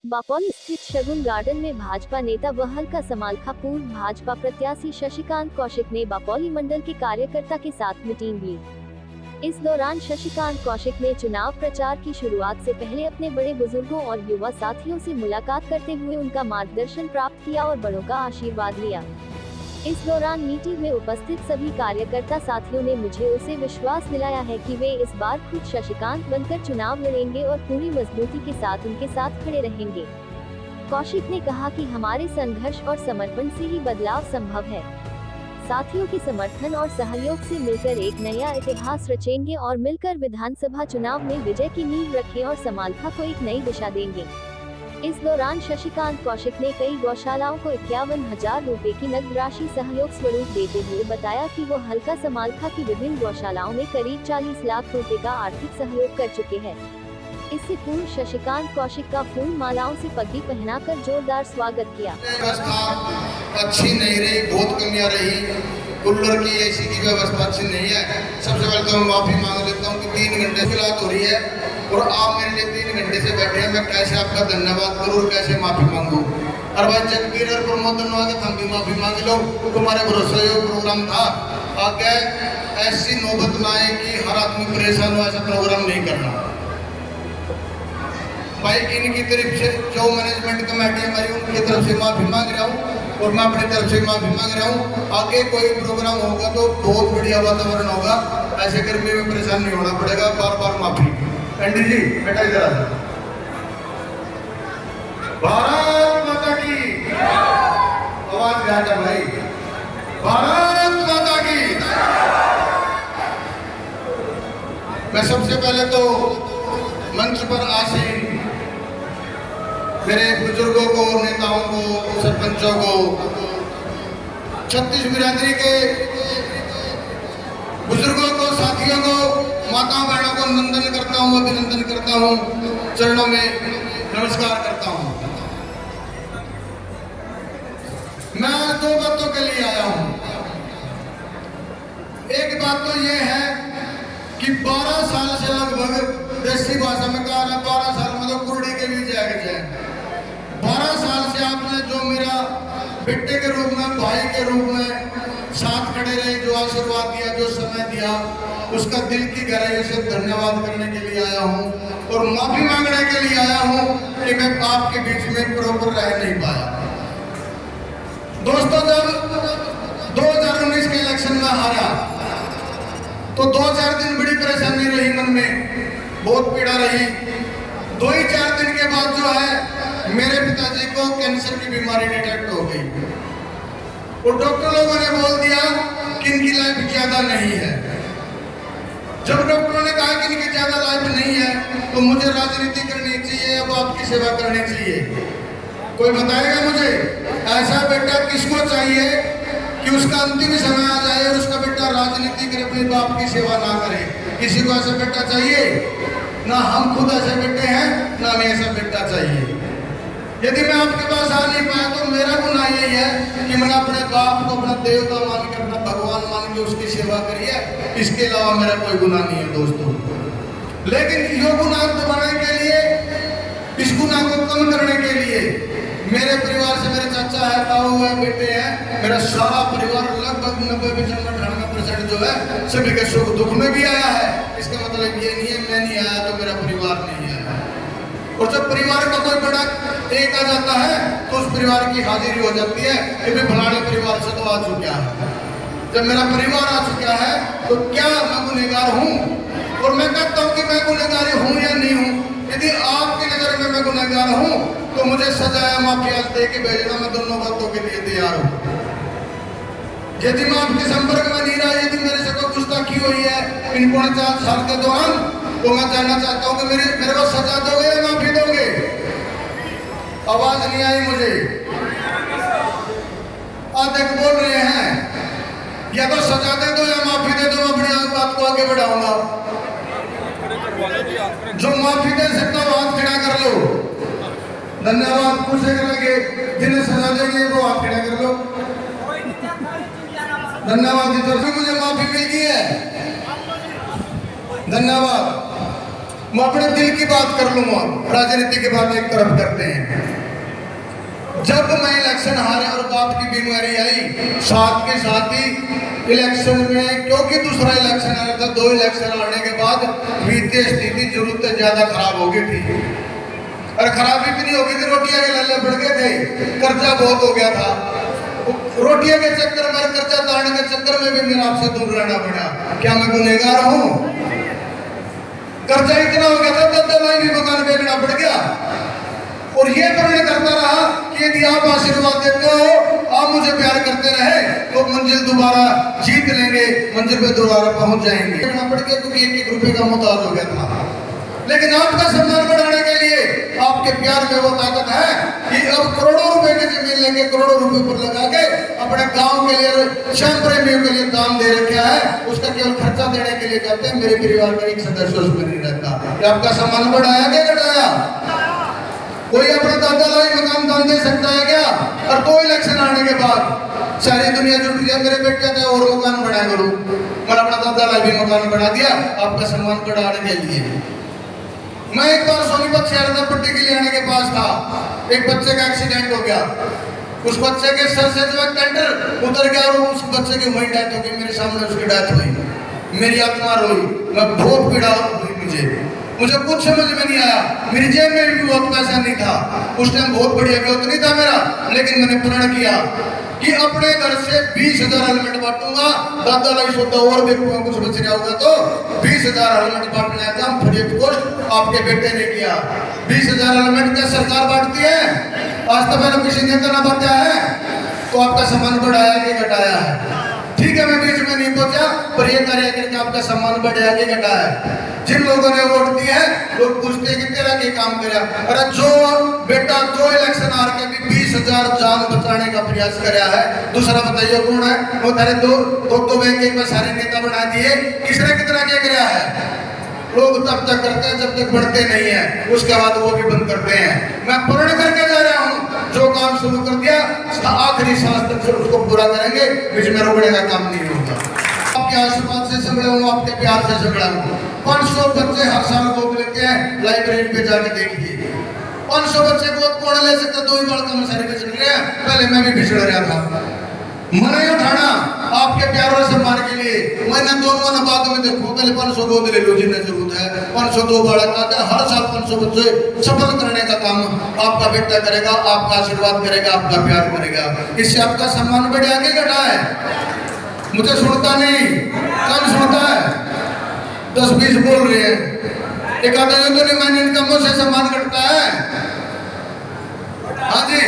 बापौली स्थित शगुन गार्डन में भाजपा नेता व हल्का समालखा पूर्व भाजपा प्रत्याशी शशिकांत कौशिक ने बापौली मंडल के कार्यकर्ता के साथ मीटिंग ली। इस दौरान शशिकांत कौशिक ने चुनाव प्रचार की शुरुआत से पहले अपने बड़े बुजुर्गों और युवा साथियों से मुलाकात करते हुए उनका मार्गदर्शन प्राप्त किया और बड़ों का आशीर्वाद लिया। इस दौरान मीटिंग में उपस्थित सभी कार्यकर्ता साथियों ने मुझे उसे विश्वास दिलाया है कि वे इस बार खुद शशिकांत बनकर चुनाव लड़ेंगे और पूरी मजबूती के साथ उनके साथ खड़े रहेंगे। कौशिक ने कहा कि हमारे संघर्ष और समर्पण से ही बदलाव संभव है। साथियों के समर्थन और सहयोग से मिलकर एक नया इतिहास रचेंगे और मिलकर विधानसभा चुनाव में विजय की नींव रखें और समालखा को एक नई दिशा देंगे। इस दौरान शशिकांत कौशिक ने कई गौशालाओं को 51,000 रुपए की नकद राशि सहयोग स्वरूप देते हुए बताया कि वो हल्का समालखा की विभिन्न गौशालाओं में करीब 40 लाख रुपए का आर्थिक सहयोग कर चुके हैं। इससे पूर्व शशिकांत कौशिक का फूल मालाओं से पगड़ी पहनाकर जोरदार स्वागत किया। अच्छी नहीं रही, बहुत कमियां रही, कूलर की एसी की व्यवस्था अच्छी नहीं है। सबसे पहले तो मैं माफी मांग लेता हूँ कि 3 घंटे से रात हो रही है और आप मेरे लिए 3 घंटे से बैठे हैं। मैं कैसे आपका धन्यवाद करूँ और कैसे माफी मांगू। और भाई जगबीर और प्रमोदन तुम भी माफी मांग लो, तुम्हारे भरोसे ये प्रोग्राम था। आगे ऐसी नौबत ना आए कि हर आदमी परेशान हो, ऐसा प्रोग्राम नहीं करना। भाई इनकी तरफ से जो मैनेजमेंट कमेटी हमारी उनकी तरफ से माफी मांग रहा हूँ और मैं अपनी तरफ से माफी मांग रहा हूँ। आगे कोई प्रोग्राम होगा तो बहुत बढ़िया वातावरण होगा, ऐसे गर्मी में परेशान नहीं होना पड़ेगा। बार बार माफी। पंडित जी बेटा इधर आ। भारत माता की आवाज जाता भाई, भारत माता की। मैं सबसे पहले तो मंच पर आसीन मेरे बुजुर्गों को, नेताओं को, सरपंचों को, छत्तीस बिरादरी के बुजुर्गों को, साथियों को, माताओं बहनों को नंदन करता हूँ, अभिनंदन करता हूँ, चरणों में नमस्कार करता हूँ। मैं 2 बातों के लिए आया हूँ। एक बात तो ये है कि 12 साल से लगभग, देसी भाषा में कहा है 12 साल में तो कुर्डी के भी जाएगा जाए। 12 साल से आपने जो मेरा बेटे के रूप में, भाई के रूप में साथ खड़े रहे, जो आशीर्वाद दिया, जो समय दिया, उसका दिल की गहराई से धन्यवाद करने के लिए आया हूँ और माफी मांगने के लिए आया हूँ कि मैं आपके बीच में प्रॉपर रह नहीं पाया। दोस्तों, जब 2019 के इलेक्शन में हारा तो 2-4 दिन बड़ी परेशानी रही, मन में बहुत पीड़ा रही। 2-4 दिन के बाद जो है मेरे पिताजी को कैंसर की बीमारी डिटेक्ट हो गई और डॉक्टर लोगों ने बोल दिया कि इनकी लाइफ ज्यादा नहीं है। जब डॉक्टरों ने कहा कि इनकी ज्यादा लाइफ नहीं है तो मुझे राजनीति करनी चाहिए, अब आपकी सेवा करनी चाहिए। कोई बताएगा मुझे ऐसा बेटा किसको चाहिए कि उसका अंतिम समय आ जाए और उसका बेटा राजनीति करे, अपने बाप की सेवा ना करे? किसी को ऐसा बेटा चाहिए? ना हम खुद ऐसे बेटे हैं, ना हमें ऐसा बेटा चाहिए। यदि मैं आपके पास आ नहीं पाया तो मेरा गुनाह यही है कि मैंने अपने बाप को अपना देवता मान के, अपना भगवान मान के उसकी सेवा करी है। इसके अलावा मेरा कोई गुनाह नहीं है दोस्तों। लेकिन यो गुनाह दबाने के लिए, इस गुनाह को कम करने के लिए मेरे परिवार से, मेरे चाचा है, ताऊ है, बेटे हैं, मेरा सारा परिवार लगभग 90-95% जो है सभी के सुख दुख में भी आया है। इसका मतलब ये नहीं है मैं नहीं आया तो मेरा परिवार नहीं आया। और जब परिवार का कोई बड़ा एक आ जाता है तो उस परिवार की हाजिरी हो जाती है कि मैं फलाने परिवार से तो आ चुका है। जब मेरा परिवार आ चुका है तो क्या मैं गुनहगार हूँ? और मैं कहता हूँ कि मैं गुनहगार हूँ या नहीं हूँ। यदि आपकी नजर में मैं गुनहगार हूँ तो मुझे सजा या माफी दे के भेजना, मैं दोनों बातों के लिए तैयार हूँ। यदि मैं आपके संपर्क में नहीं रहा, यदि मेरे से कोई गुस्ताखी हुई है इन 4 साल के दौरान, तो मैं जानना चाहता हूँ कि मेरे को सजा दोगे या माफी दोगे? आवाज नहीं आई मुझे। आधे बोल रहे हैं या तो सजा दे दो या माफी दे दो, मैं अपनी बात को आगे बढ़ाऊंगा। जो माफी दे सकता हो हाथ खड़ा कर लो। धन्यवाद। पूछे करेंगे जिन्हें सजा देंगे वो हाथ खड़ा कर लो। धन्यवाद। मुझे माफी मिल गई है, धन्यवाद। मैं अपने दिल की बात कर लूंगा, राजनीति की बात एक तरफ करते हैं। जब मैं इलेक्शन हारे और बाप की बीमारी आई, साथ के साथ ही इलेक्शन में, क्योंकि दूसरा इलेक्शन आ रहा था, 2 इलेक्शन आने के बाद वित्तीय स्थिति जरूरत से ज्यादा खराब हो गई थी। और खराब इतनी हो गई थी, रोटियां के लल्ले बढ़ गए थे, कर्जा बहुत हो गया था। रोटियां के चक्कर में, कर्जा तारने के चक्कर में भी मेरा आपसे दूर रहना पड़ा। क्या मैं गुनहगार हूँ? कर्जा इतना हो गया था, दलाली भी मकान बेचना पड़ गया। और ये प्रण करता रहा कि यदि आप आशीर्वाद देते हो, आप मुझे प्यार करते रहे, तो मंजिल दोबारा जीत लेंगे, मंजिल पे दोबारा पहुंच जाएंगे। बेचना पड़ गया क्योंकि 1-1 रुपए का मोहताज हो गया था। लेकिन आपका सम्मान बढ़ाने के लिए आपके प्यार में वो ताकत है कि अब करोड़ों रुपए की जमीन लेके, करोड़ों रुपए पर लगा के अपने गांव के लिए, श्याम प्रेमियों के लिए दान दे रखा है। उसका केवल खर्चा देने के लिए जाते हैं। मेरे परिवार का एक सदस्य उसमें नहीं रहता। क्या आपका सम्मान बढ़ाया क्या घटाया? कोई अपना दादा लाई मकान दान दे सकता है क्या? और 2 इलेक्शन आने के बाद सारी दुनिया जुट गया, मेरे बेटे का और मकान बना करूं। मैंने अपना दादा लाई भी मकान बना दिया आपका सम्मान बढ़ाने के लिए। मैं एक बार सोनीपत शारदा पट्टी के लिए आने के पास था, एक बच्चे का एक्सीडेंट हो गया। उस बच्चे के सर से जो टेंडर उतर गया और उस बच्चे की वही डेथ हो गई। मेरे सामने उसकी डेथ हुई, मेरी आत्मा रोई, मैं बहुत पीड़ा हुई। मुझे कुछ समझ में नहीं आया। मेरी जेब में भी बहुत पैसा नहीं था उस टाइम, बहुत बढ़िया ब्योत नहीं था मेरा, लेकिन मैंने प्रण किया कि अपने घर से 20,000 हेलमेट बांटूंगा। दादा लाई सोता और देखूंगा कुछ बच रहा होगा तो 20,000 हेलमेट बांटने का काम फ्री ऑफ कॉस्ट आपके बेटे ने किया। 20,000 हेलमेट क्या सरकार बांटती है? आज तक मैंने किसी नेता ना बांटा है। तो आपका सम्मान बढ़ाया कि घटाया है? ठीक है, मैं बीच में नहीं पहुंचा, पर ये कार्य करके आपका सम्मान बढ़ाया कि घटाया है? जिन लोगों ने वोट दिया है, लोग पूछते हैं कि तेरा क्या काम करा। अरे जो बेटा 2 इलेक्शन हार के भी 20,000 जान बचाने का प्रयास कराया है, दूसरा बताइए कौन है? वो तेरे दो बैंक में सारे नेता बना दिए, किसने कितना क्या कराया है? लोग तब तक करते हैं जब तक बढ़ते नहीं है, उसके बाद वो भी बंद करते हैं। मैं पूर्ण करके जा रहा हूँ, जो काम शुरू कर दिया आखिरी सांस तक उसको पूरा करेंगे, बीच में रोकने का काम नहीं होगा। आपके आशीर्वाद से संभला हूँ, आपके प्यार से संभला हूँ। 500 बच्चे हर साल गोद लेते हैं, लाइब्रेरी पे जाके देखिए। 500 बच्चे गोद कौन ले सकता? 2 ही बार कम सारे बिछड़ रहे हैं, पहले मैं भी बिछड़ रहा था। मन ही उठाना आपके प्यार और सम्मान के लिए। मैंने दोनों ने बाद में देखो, पहले 500 गोद ले लो जिन्हें जरूरत है, 502 बालक का हर साल 500 बच्चे सफल करने का काम आपका बेटा करेगा, आपका आशीर्वाद करेगा, आपका प्यार करेगा। इससे आपका सम्मान बढ़िया के घटा है? मुझे सुनता नहीं, कौन सुनता है? 10-20 बोल रहे हैं, एक आधा तो नहीं, मैंने इनका मुझसे सम्मान घटता है। हाँ जी,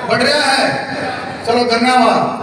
बढ़ रहा है। चलो धन्यवाद।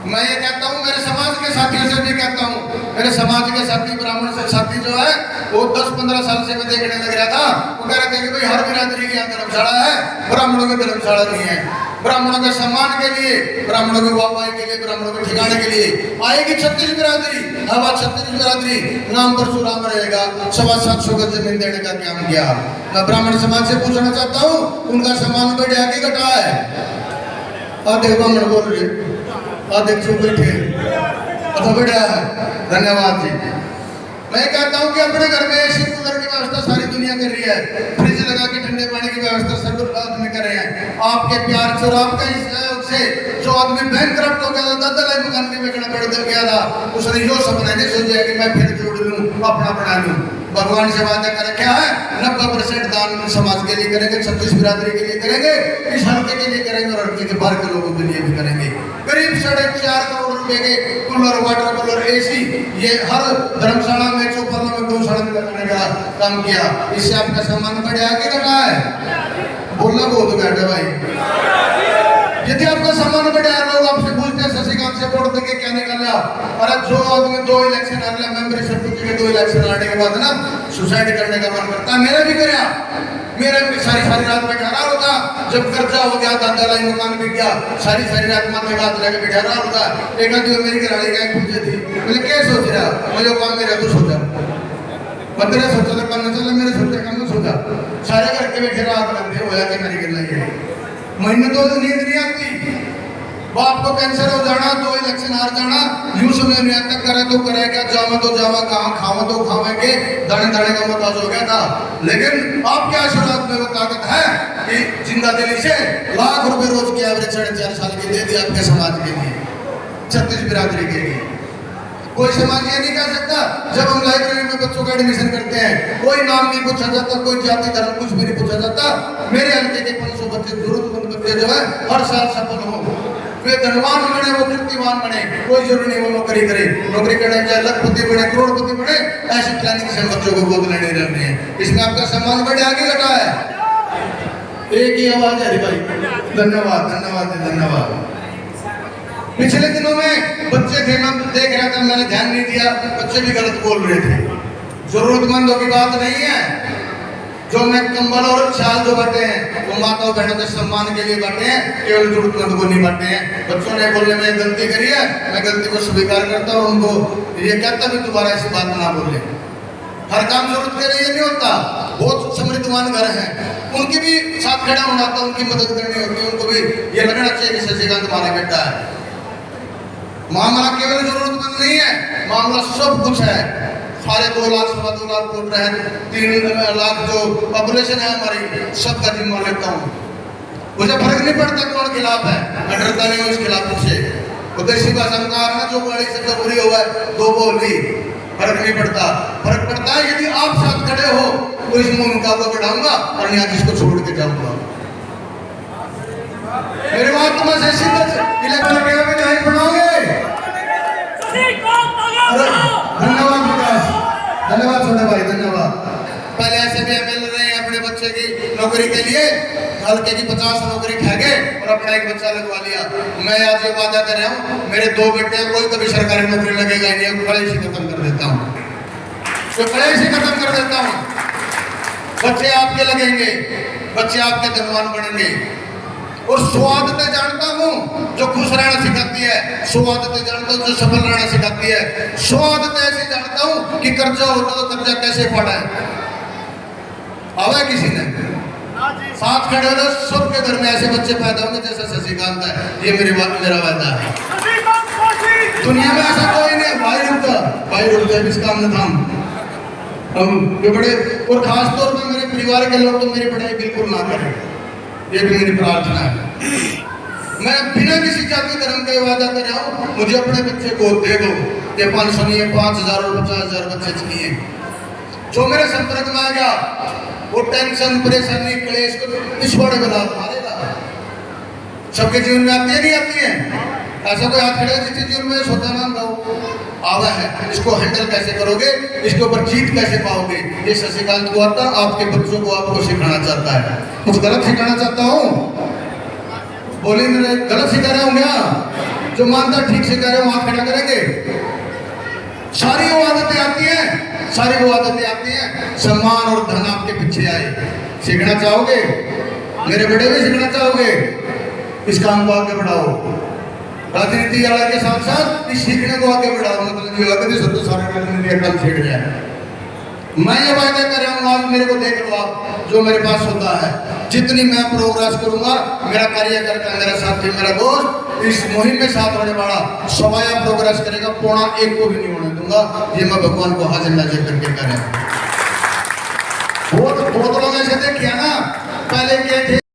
मैं ये कहता हूँ, मेरे समाज के साथियों से भी कहता हूँ, मेरे समाज के साथी ब्राह्मण से साथी जो है, वो 10-15 साल से मैं देखने लग रहा था। वो कह रहे थे कि भाई हर बिरादरी की यहाँ धर्मशाला है, ब्राह्मणों की धर्मशाला नहीं है। ब्राह्मणों के सम्मान के लिए, ब्राह्मणों के वाहवाही के लिए, ब्राह्मणों के ठिकाने के लिए आएगी 36 बिरादरी। हवा 36 बिरादरी, नाम परशुराम रहेगा। 725 गज जमीन देने का काम किया। मैं ब्राह्मण समाज से पूछना चाहता हूँ, उनका सम्मान बढ़िया कि घटा है? आधे ब्राह्मण बोल रहे, आधे चुप बैठे, अच्छा बढ़िया है, धन्यवाद जी। मैं कहता हूँ कि अपने घर में एसी कूलर की व्यवस्था सारी दुनिया कर रही है, फ्रिज लगा के ठंडे पानी की व्यवस्था सब आदमी कर रहे हैं। आपके प्यार से और आपका सहयोग से जो आदमी बैंकक्रप्ट हो गया था, दादा लाई मकान नहीं बेचना पड़ गया था, उसने यो सपना नहीं सोचा कि मैं फिर जोड़ लूँ, अपना बना लूँ। भगवान से वादा कर रखा है, 90% दान समाज के लिए करेंगे, 36 बिरादरी के लिए करेंगे, इस हल्के के लिए करेंगे और हल्के के बाहर के लोगों के लिए भी करेंगे। करीब 4.5 करोड़ रुपए के कूलर, वाटर कूलर, एसी ये हर धर्मशाला में, चौपालों में, गौशाला में लगाने का काम किया। इससे आपका सम्मान बढ़िया कि घटा है? बोलना बहुत बैठे भाई। यदि आपका सम्मान बढ़िया, लोग आपसे पूछते हैं शशिकांत से वोट देके क्या निकाला? अरे जो आदमी 2 इलेक्शन हार लिया, मेंबर सर्टिफिकेट 2 इलेक्शन हारने के बाद ना सुसाइड करने का मन करता है। मेरा भी कराया, मेरा भी सारी रात में ठहरा होता। जब कर्जा हो गया, दादा लाई मकान बिक गया, सारी रात माथे का हाथ लेके बैठा रहा होता। एक आदमी मेरी घराड़ी का पूछे थी, बोले क्या सोच रहा? मुझे काम मेरा तो सोचा, बंदे सोचा तो काम चला, मेरे सोचा काम सोचा। सारे घर के बैठे रात लगते होया कि मेरी गल है। महीने 2 दिन नींद नहीं आती, बाप को कैंसर हो जाना, 2 इलेक्शन हार जाना, यूं सुने नहीं तक करे तो करेगा, जावा तो जावा, कहाँ खावा तो खावेंगे, दाने दाने का मोहताज हो गया था। लेकिन आपके आशीर्वाद में वो ताकत है कि जिंदा दिली से लाख रुपए रोज की एवरेज 4.5 साल की दे दी आपके समाज के लिए, 36 बिरादरी के लिए। कोई समाज ये नहीं कह सकता जब हम लाइब्रेरी में बच्चों का एडमिशन करते हैं, कोई नाम नहीं पूछा जाता, कोई जाति धर्म कुछ भी नहीं पूछा जाता। मेरे हल्के के 500 बच्चे, जरूरतमंद बच्चे जो है हर साल सफल हो, वे धनवान बने, वो कीर्तिमान बने, कोई जरूरी नहीं वो नौकरी करे, नौकरी करने चाहे लखपति बने, करोड़पति बने, ऐसी प्लानिंग से बच्चों को गोद लेने रहते हैं। इसमें आपका सम्मान बढ़े आगे घटा है। एक ही आवाज है भाई, धन्यवाद धन्यवाद धन्यवाद। पिछले दिनों में बच्चे थे, मैं देख रहा था, मैंने ध्यान नहीं दिया, बच्चे भी गलत बोल रहे थे। जरूरतमंदों की बात नहीं है, जो मैं कंबल और शाल जो बांटे हैं वो माताओं बहनों के सम्मान के लिए बांटे हैं, केवल जरूरतमंद को नहीं बांटे हैं। बच्चों ने बोलने में गलती करी है, मैं गलती को स्वीकार करता हूँ, उनको ये कहता भी दोबारा ऐसी बात ना बोले। हर काम जरूरत के लिए नहीं होता, बहुत समृद्धवान घर हैं, उनकी भी साथ खड़ा होना था, उनकी मदद करनी होती है, उनको भी ये लगना चाहिए कि शशिकांत हमारा बेटा है। मामला केवल जरूरतमंद नहीं है, मामला सब कुछ है। सारे 2 लाख 2.25 लाख वोट रहे, 3 लाख जो पॉपुलेशन है हमारी, सबका जिम्मा लेता हूँ। मुझे फर्क नहीं पड़ता कौन खिलाफ है, मैं डरता नहीं हूँ इस खिलाफ से। उद्देश्य का संकार ना जो बड़ी से बुरी हुआ है 2 बोली, फर्क नहीं पड़ता। फर्क पड़ता है यदि आप साथ खड़े हो तो इस मुंह मुकाबला बढ़ाऊंगा और यहाँ जिसको छोड़ के जाऊंगा। मेरे बात तुम्हें से सीधा इलेक्शन के लिए नहीं बनाओगे। धन्यवाद विकास, धन्यवाद छोटे भाई, धन्यवाद। पहले ऐसे भी मिल रहे हैं अपने बच्चे की नौकरी के लिए, हल्के की 50 नौकरी खा गए और अपना एक बच्चा लगवा लिया। मैं आज ये वादा कर रहा हूँ, मेरे 2 बेटे कोई कभी सरकारी नौकरी लगेगा ही नहीं, पढ़ाई से खत्म कर देता हूँ, तो पढ़ाई से खत्म कर देता हूँ। बच्चे आपके लगेंगे, बच्चे आपके धनवान बनेंगे। और स्वादतें जानता हूँ जो खुश रहना सिखाती है, स्वादतें जानता हूँ जो सफल रहना सिखाती है, स्वादतें ऐसी जानता हूँ कि कर्जा होता तो कर्जा कैसे पड़ा है। आवा किसी ने साथ खड़े हो, सबके घर में ऐसे बच्चे पैदा होंगे जैसे शशिकांत है, ये मेरा वादा है। दुनिया में ऐसा कोई नहीं। भाई रुक जा, इस काम में थाम। हम ये बड़े, और खास तौर पर मेरे परिवार के लोग तो मेरी पढ़ाई बिल्कुल ना करें, ये भी मेरी प्रार्थना है। मैं बिना किसी जाति धर्म के वादा कर रहा हूँ, मुझे अपने बच्चे को दे दो, ये 500 नहीं है, 5000 और 50,000 बच्चे चाहिए। जो मेरे संपर्क में आ गया वो टेंशन परेशानी क्लेश को पिछवाड़े बना मारेगा। सबके जीवन में आती है नहीं आती है, ऐसा कोई हाथ खड़े जिसके जीवन में सोचा नाम गाओ आवा है, इसको हैंडल कैसे करोगे, इसके ऊपर जीत कैसे पाओगे, ये शशिकांत को आता, आपके बच्चों को आपको सिखाना चाहता है। कुछ गलत सिखाना चाहता हूँ, बोले मेरे गलत सिखा रहा हूँ क्या? जो मानता ठीक सिखा रहे हो हाथ खड़ा करेंगे। सारी वो आदतें आती हैं, सारी वो आदतें आती हैं, सम्मान और धन आपके पीछे आए। सीखना चाहोगे, मेरे बड़े भी सीखना चाहोगे, इस काम को आगे बढ़ाओ। राजनीति अलग के साथ साथ इस सीखने को आगे बढ़ाओ, मतलब ये आगे सब तो सारा राजनीति एकदम छेड़ जाए। मैं ये वादा कर रहा हूँ, आप मेरे को देख लो, आप जो मेरे पास होता है, जितनी मैं प्रोग्रेस करूंगा, मेरा कार्यकर्ता, मेरा साथी, मेरा दोस्त इस मुहिम में साथ होने वाला सवाया प्रोग्रेस करेगा, 1.25 को भी नहीं होने दूंगा। ये मैं भगवान को हाजिर नाजिर करके कर रहा हूँ। बहुत लोग ऐसे देखे ना, पहले के थे